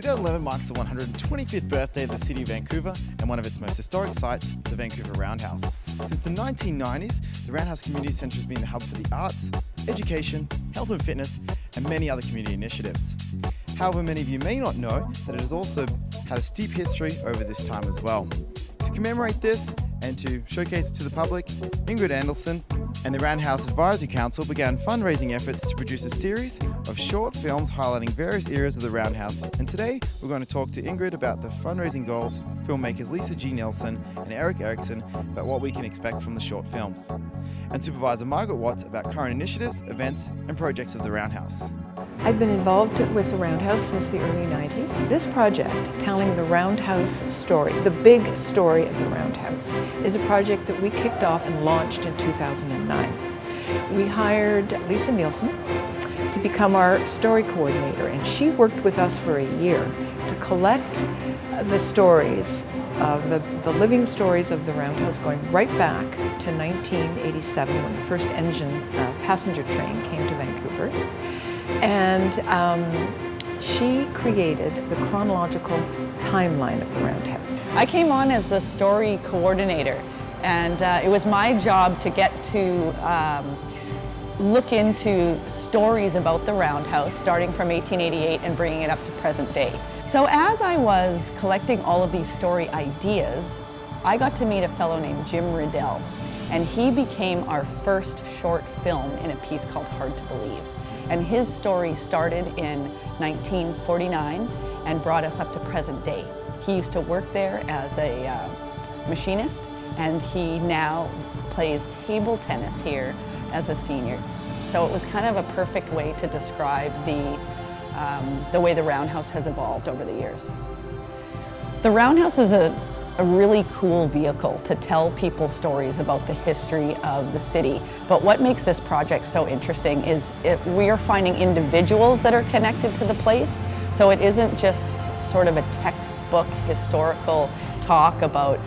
2011 marks the 125th birthday of the city of Vancouver and one of its most historic sites, the Vancouver Roundhouse. Since the 1990s, the Roundhouse Community Centre has been the hub for the arts, education, health and fitness, and many other community initiatives. However, many of you may not know that it has also had a steep history over this time as well. To commemorate this and to showcase it to the public, Ingrid Anderson and the Roundhouse Advisory Council began fundraising efforts to produce a series of short films highlighting various eras of the Roundhouse. And today we're going to talk to Ingrid about the fundraising goals, filmmakers Lisa G. Nelson and Eric Erickson about what we can expect from the short films, and Supervisor Margaret Watts about current initiatives, events and projects of the Roundhouse. I've been involved with the Roundhouse since the early 90s. This project, telling the Roundhouse story, the big story of the Roundhouse, is a project that we kicked off and launched in 2009. We hired Lisa Nielsen to become our story coordinator, and she worked with us for a year to collect the stories, the living stories of the Roundhouse, going right back to 1987 when the first passenger train came to Vancouver. And she created the chronological timeline of the Roundhouse. I came on as the story coordinator, and it was my job to get to look into stories about the Roundhouse starting from 1888 and bringing it up to present day. So as I was collecting all of these story ideas, I got to meet a fellow named Jim Riddell, and he became our first short film in a piece called Hard to Believe. And his story started in 1949 and brought us up to present day. He used to work there as a machinist, and he now plays table tennis here as a senior. So it was kind of a perfect way to describe the way the Roundhouse has evolved over the years. The Roundhouse is a really cool vehicle to tell people stories about the history of the city. But what makes this project so interesting is we are finding individuals that are connected to the place. So it isn't just sort of a textbook historical talk about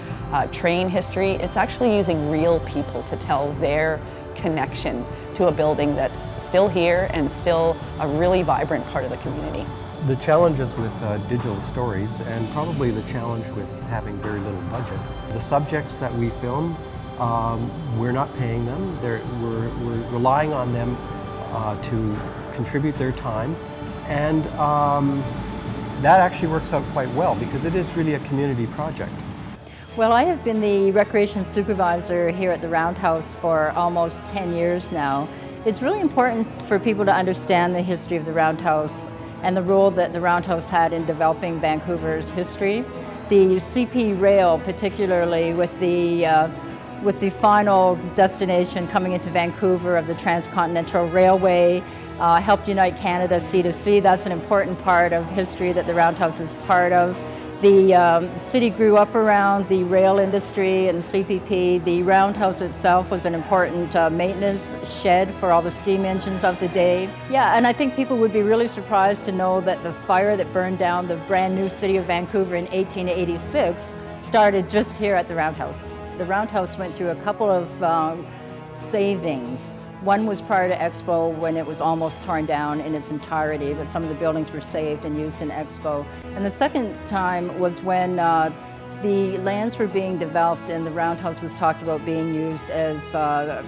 train history. It's actually using real people to tell their connection to a building that's still here and still a really vibrant part of the community. The challenges with digital stories, and probably the challenge with having very little budget. The subjects that we film, we're not paying them. We're relying on them to contribute their time, and that actually works out quite well because it is really a community project. Well, I have been the recreation supervisor here at the Roundhouse for almost 10 years now. It's really important for people to understand the history of the Roundhouse and the role that the Roundhouse had in developing Vancouver's history. The CP rail, particularly with the final destination coming into Vancouver of the Transcontinental Railway, helped unite Canada sea to sea. That's an important part of history that the Roundhouse is part of. The city grew up around the rail industry and CPP. The Roundhouse itself was an important maintenance shed for all the steam engines of the day. Yeah, and I think people would be really surprised to know that the fire that burned down the brand new city of Vancouver in 1886 started just here at the Roundhouse. The Roundhouse went through a couple of savings. One was prior to Expo when it was almost torn down in its entirety, but some of the buildings were saved and used in Expo. And the second time was when the lands were being developed and the Roundhouse was talked about being used as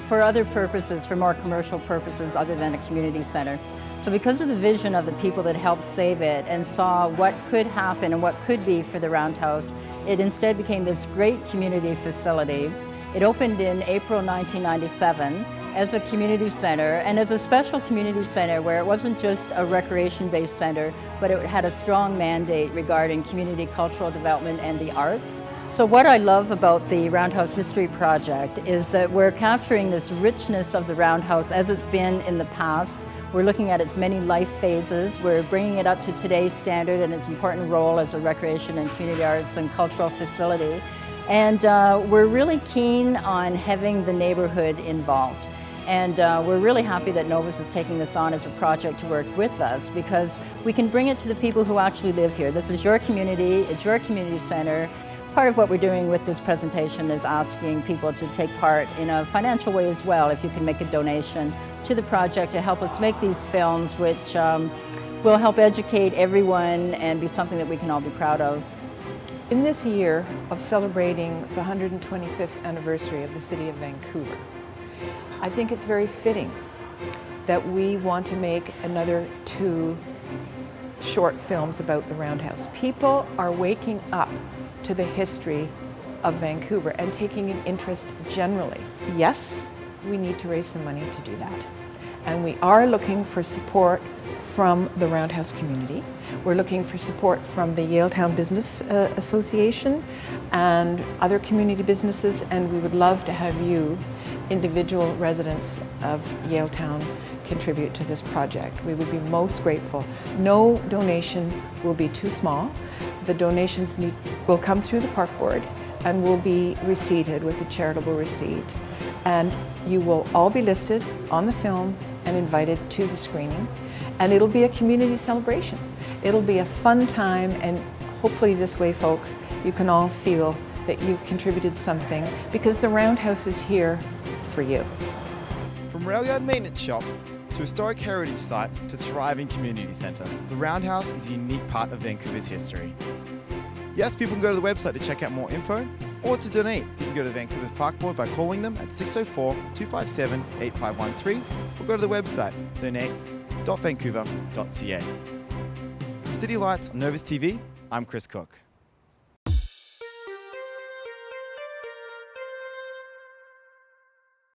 for other purposes, for more commercial purposes other than a community center. So because of the vision of the people that helped save it and saw what could happen and what could be for the Roundhouse, it instead became this great community facility. It opened in April 1997 as a community center and as a special community center where it wasn't just a recreation-based center, but it had a strong mandate regarding community cultural development and the arts. So what I love about the Roundhouse History Project is that we're capturing this richness of the Roundhouse as it's been in the past. We're looking at its many life phases. We're bringing it up to today's standard and its important role as a recreation and community arts and cultural facility. And we're really keen on having the neighborhood involved. And we're really happy that Novus is taking this on as a project to work with us because we can bring it to the people who actually live here. This is your community, it's your community center. Part of what we're doing with this presentation is asking people to take part in a financial way as well. If you can make a donation to the project to help us make these films, which will help educate everyone and be something that we can all be proud of. In this year of celebrating the 125th anniversary of the City of Vancouver, I think it's very fitting that we want to make another 2 short films about the Roundhouse. People are waking up to the history of Vancouver and taking an interest generally. Yes, we need to raise some money to do that. And we are looking for support from the Roundhouse community. We're looking for support from the Yaletown Business Association and other community businesses, and we would love to have you, individual residents of Yaletown, contribute to this project. We would be most grateful. No donation will be too small. The donations will come through the park board and will be receipted with a charitable receipt. And you will all be listed on the film and invited to the screening. And it'll be a community celebration. It'll be a fun time, and hopefully this way, folks, you can all feel that you've contributed something, because the Roundhouse is here for you. From rail yard maintenance shop to historic heritage site to thriving community centre, the Roundhouse is a unique part of Vancouver's history. Yes, people can go to the website to check out more info, or to donate. You can go to Vancouver's Park Board by calling them at 604-257-8513, or go to the website donate.vancouver.ca. From City Lights on Novus TV, I'm Chris Cook.